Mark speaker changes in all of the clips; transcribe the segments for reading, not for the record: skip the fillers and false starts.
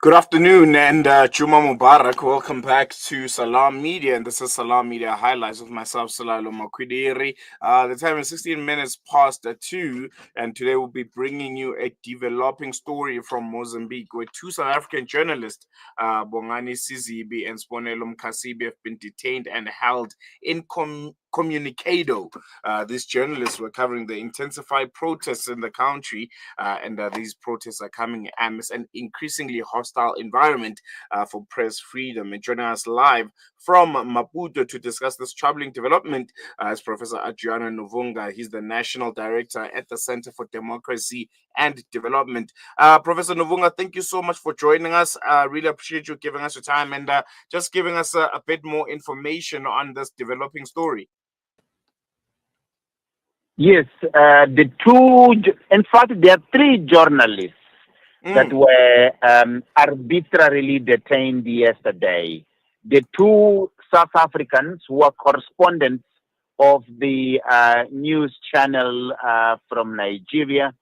Speaker 1: Good afternoon and Juma Mubarak. Welcome back to Salam Media, and this is Salam Media Highlights with myself, Salalo Makwidiri. The time is 16 minutes past 2, and today we'll be bringing you a developing story from Mozambique, where two South African journalists, Bongani Sizibi and Sponelo Mkasibi, have been detained and held in Communicado. These journalists were covering the intensified protests in the country, and these protests are coming amidst an increasingly hostile environment for press freedom. And joining us live from Maputo to discuss this troubling development is Professor Adriano Nuvunga. He's the National Director at the Center for Democracy and Development. Professor Nuvunga, thank you so much for joining us. Really appreciate you giving us your time and just giving us a bit more information on this developing story.
Speaker 2: Yes, in fact, there are three journalists that were arbitrarily detained yesterday. The two South Africans who are correspondents of the news channel from Nigeria,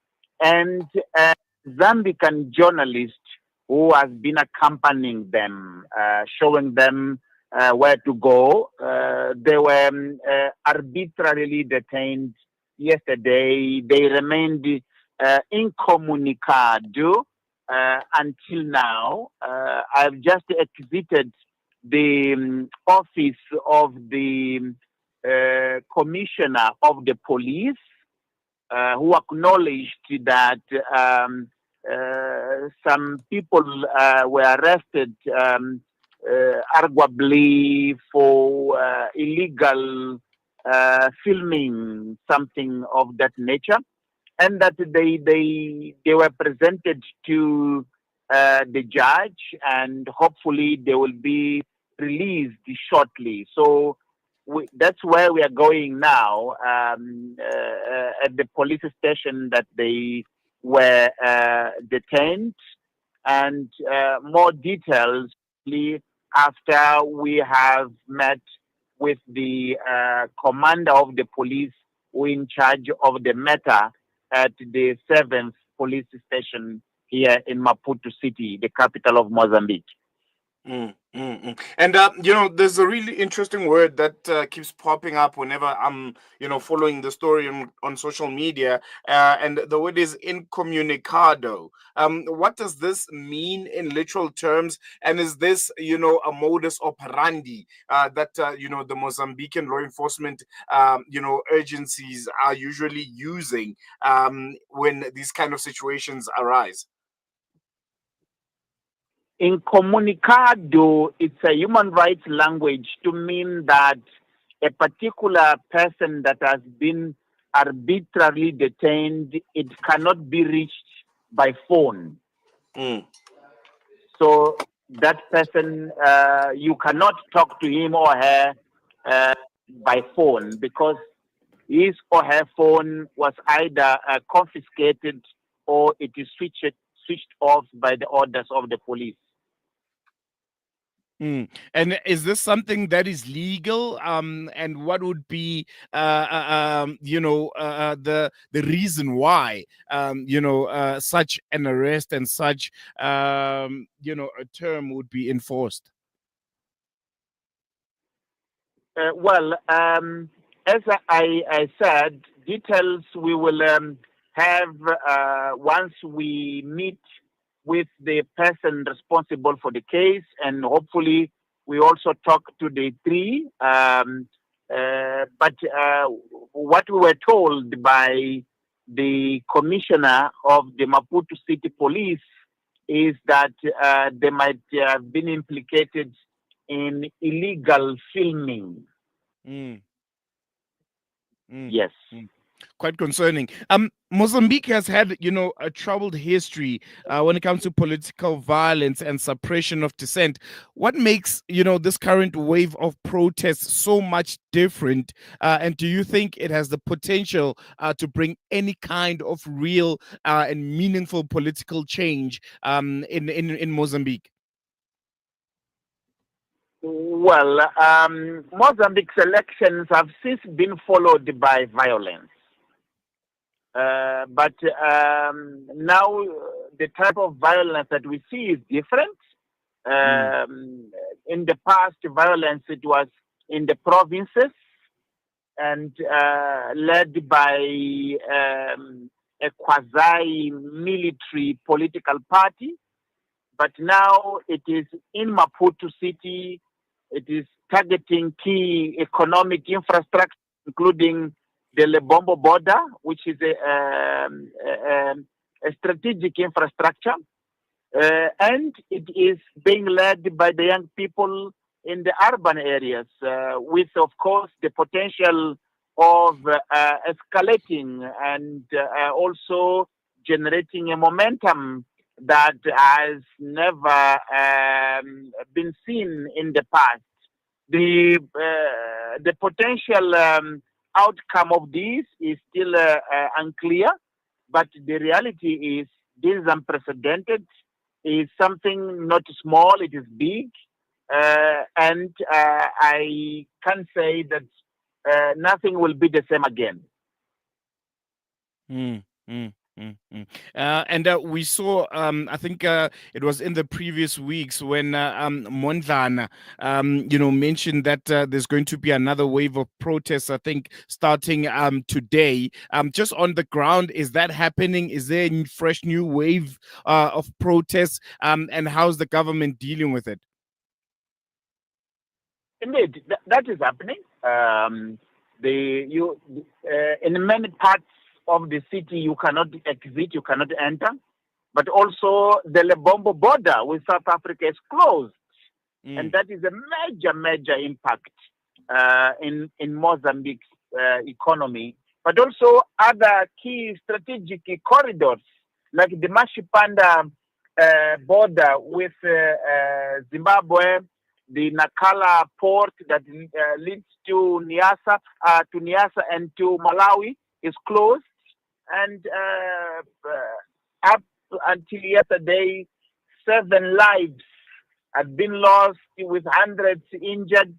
Speaker 2: and a Zambican journalist who has been accompanying them, showing them where to go. They were arbitrarily detained yesterday. They remained incommunicado until now. I've just exited the office of the commissioner of the police, who acknowledged that some people were arrested arguably for illegal filming, something of that nature, and that they were presented to the judge, and hopefully they will be released shortly. So that's where we are going now, at the police station that they were detained, and more details after we have met with the commander of the police who in charge of the matter at the 7th police station here in Maputo City, the capital of Mozambique.
Speaker 1: And there's a really interesting word that keeps popping up whenever I'm following the story on social media, and the word is incommunicado. What does this mean in literal terms, and is this a modus operandi that the Mozambican law enforcement agencies are usually using when these kind of situations arise?
Speaker 2: Incommunicado, it's a human rights language to mean that a particular person that has been arbitrarily detained, it cannot be reached by phone. So that person, you cannot talk to him or her by phone, because his or her phone was either confiscated or it is switched off by the orders of the police.
Speaker 3: And is this something that is legal? And what would be, the reason why, such an arrest and such, a term would be enforced?
Speaker 2: As I said, details we will have once we meet with the person responsible for the case, and hopefully we also talk to the three. But what we were told by the commissioner of the Maputo City Police is that they might have been implicated in illegal filming. Yes.
Speaker 3: Quite concerning. Mozambique has had, a troubled history when it comes to political violence and suppression of dissent. What makes, this current wave of protests so much different? And do you think it has the potential to bring any kind of real and meaningful political change in Mozambique?
Speaker 2: Well, Mozambique's elections have since been followed by violence. But now the type of violence that we see is different. In the past, violence, it was in the provinces and led by a quasi-military political party. But now it is in Maputo city. It is targeting key economic infrastructure, including the Lebombo border, which is a strategic infrastructure. And it is being led by the young people in the urban areas, with, of course, the potential of escalating and also generating a momentum that has never been seen in the past. The potential outcome of this is still unclear, but the reality is this is unprecedented. It's something not small, it is big. And I can say that nothing will be the same again.
Speaker 3: And we saw, I think it was in the previous weeks when Mondlane, mentioned that there's going to be another wave of protests, I think, starting today. Just on the ground, is that happening? Is there a fresh new wave of protests? And how's the government dealing with it?
Speaker 2: Indeed, that is happening. In many parts of the city, you cannot exit, you cannot enter. But also, the Lebombo border with South Africa is closed. And that is a major, major impact in Mozambique's economy. But also, other key strategic corridors, like the Mashipanda border with Zimbabwe, the Nakala port that leads to Niassa and to Malawi is closed. And up until yesterday, 7 lives had been lost with hundreds injured.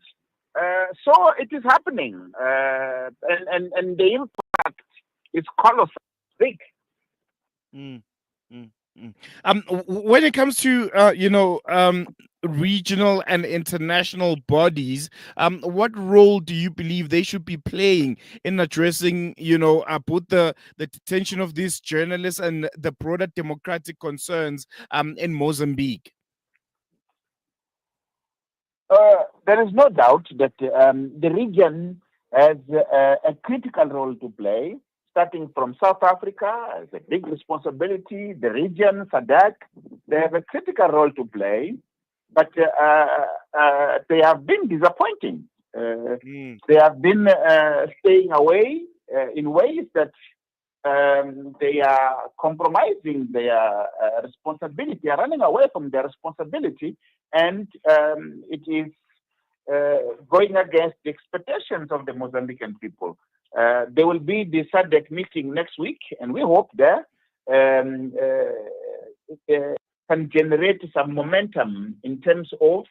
Speaker 2: So it is happening. And the impact is colossal, big.
Speaker 3: When it comes to regional and international bodies, what role do you believe they should be playing in addressing both the detention of these journalists and the broader democratic concerns in Mozambique?
Speaker 2: There is no doubt that the region has a critical role to play. Starting from South Africa, has a big responsibility. The region, SADC, they have a critical role to play, but they have been disappointing. They have been staying away in ways that they are compromising their responsibility, are running away from their responsibility, and it is going against the expectations of the Mozambican people. There will be the SADC meeting next week, and we hope that can generate some momentum in terms of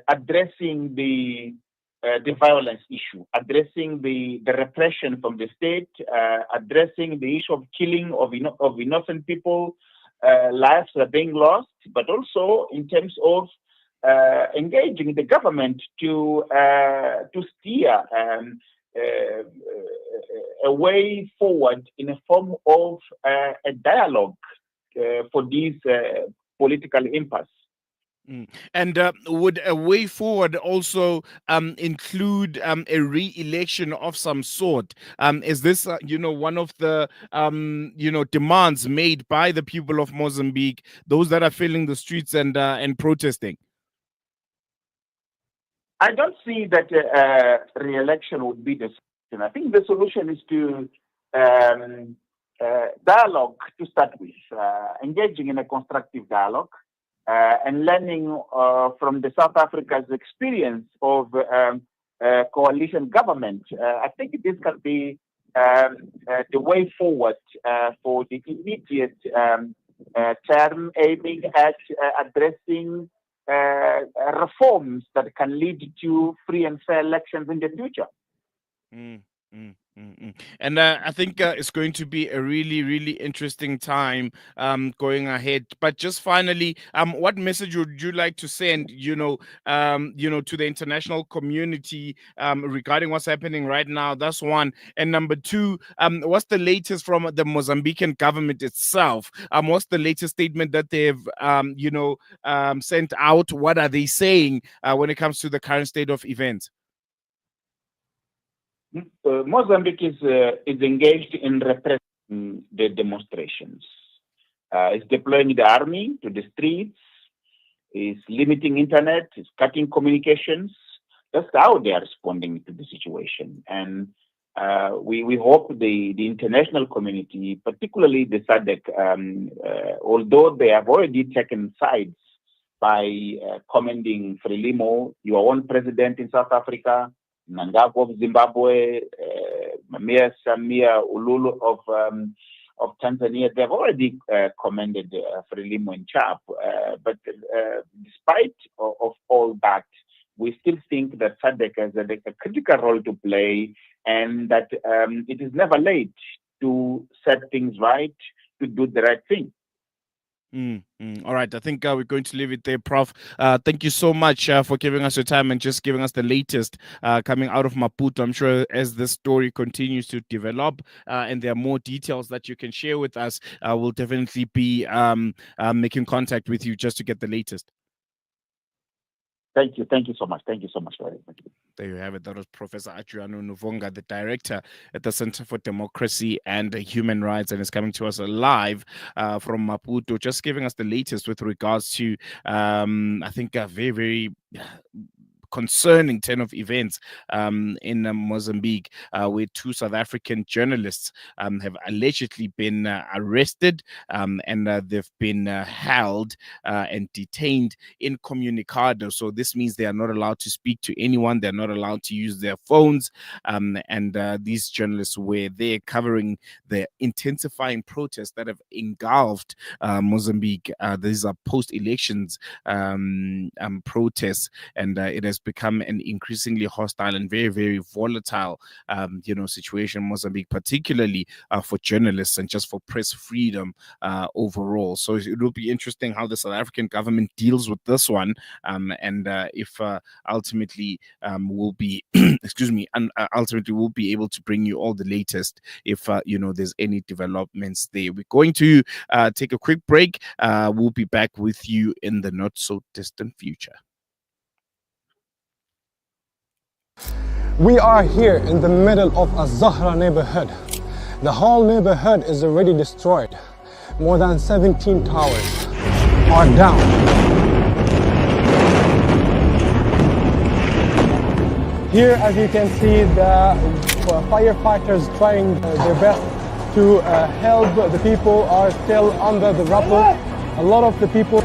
Speaker 2: addressing the violence issue, addressing the repression from the state, addressing the issue of killing of innocent people, lives are being lost, but also in terms of engaging the government to steer a way forward in a form of a dialogue for these political impasse.
Speaker 3: And would a way forward also include a re-election of some sort? Is this, one of the, demands made by the people of Mozambique, those that are filling the streets and protesting?
Speaker 2: I don't see that re-election would be the solution. I think the solution is to dialogue to start with, engaging in a constructive dialogue, and learning from the South Africa's experience of coalition government. I think this can be the way forward for the immediate term, aiming at addressing reforms that can lead to free and fair elections in the future.
Speaker 3: Mm-mm. And I think it's going to be a really, really interesting time going ahead. But just finally, what message would you like to send, to the international community regarding what's happening right now? That's one. And number two, what's the latest from the Mozambican government itself? What's the latest statement that they've, sent out? What are they saying when it comes to the current state of events?
Speaker 2: Mozambique is engaged in repressing the demonstrations. It's deploying the army to the streets. It's limiting internet. It's cutting communications. That's how they are responding to the situation. And we hope the international community, particularly the SADC, although they have already taken sides by commending Frelimo, your own president in South Africa, Mnangagwa of Zimbabwe, Mamia Samia Ululu of Tanzania, they've already commended Frelimo and CHAP. But despite of all that, we still think that SADC has a critical role to play, and that it is never late to set things right, to do the right thing.
Speaker 3: All right, I think we're going to leave it there, Prof. Thank you so much for giving us your time and just giving us the latest coming out of Maputo. I'm sure as this story continues to develop and there are more details that you can share with us, we'll definitely be making contact with you just to get the latest.
Speaker 2: Thank you. Thank you so much. Thank you so much.
Speaker 3: There you have it. That was Professor Adriano Nuvunga, the director at the Center for Democracy and Human Rights, and is coming to us live from Maputo, just giving us the latest with regards to, I think, a very, very concerning turn of events in Mozambique, where two South African journalists have allegedly been arrested and they've been held and detained incommunicado. So this means they are not allowed to speak to anyone. They're not allowed to use their phones. And these journalists were there covering the intensifying protests that have engulfed Mozambique. These are post-elections protests, and it has become an increasingly hostile and very, very volatile, situation in Mozambique, particularly for journalists and just for press freedom overall. So it will be interesting how the South African government deals with this one, and if ultimately will be, ultimately will be able to bring you all the latest if there's any developments there. We're going to take a quick break. We'll be back with you in the not so distant future.
Speaker 4: We are here in the middle of a Zahra neighborhood. The whole neighborhood is already destroyed. More than 17 towers are down. Here, as you can see, the firefighters trying their best to help. The people are still under the rubble. A lot of the people.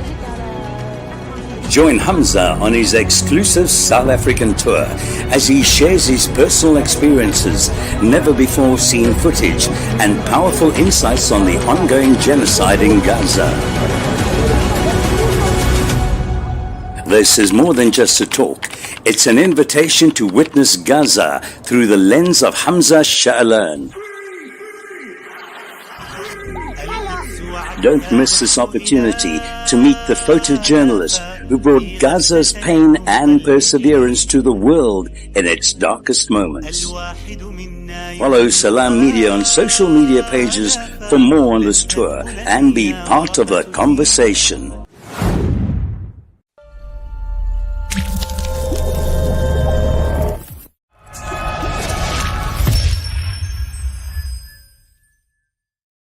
Speaker 5: Join Hamza on his exclusive South African tour as he shares his personal experiences, never before seen footage, and powerful insights on the ongoing genocide in Gaza. This is more than just a talk. It's an invitation to witness Gaza through the lens of Hamza Sha'alan. Don't miss this opportunity to meet the photojournalist who brought Gaza's pain and perseverance to the world in its darkest moments. Follow Salam Media on social media pages for more on this tour and be part of the conversation.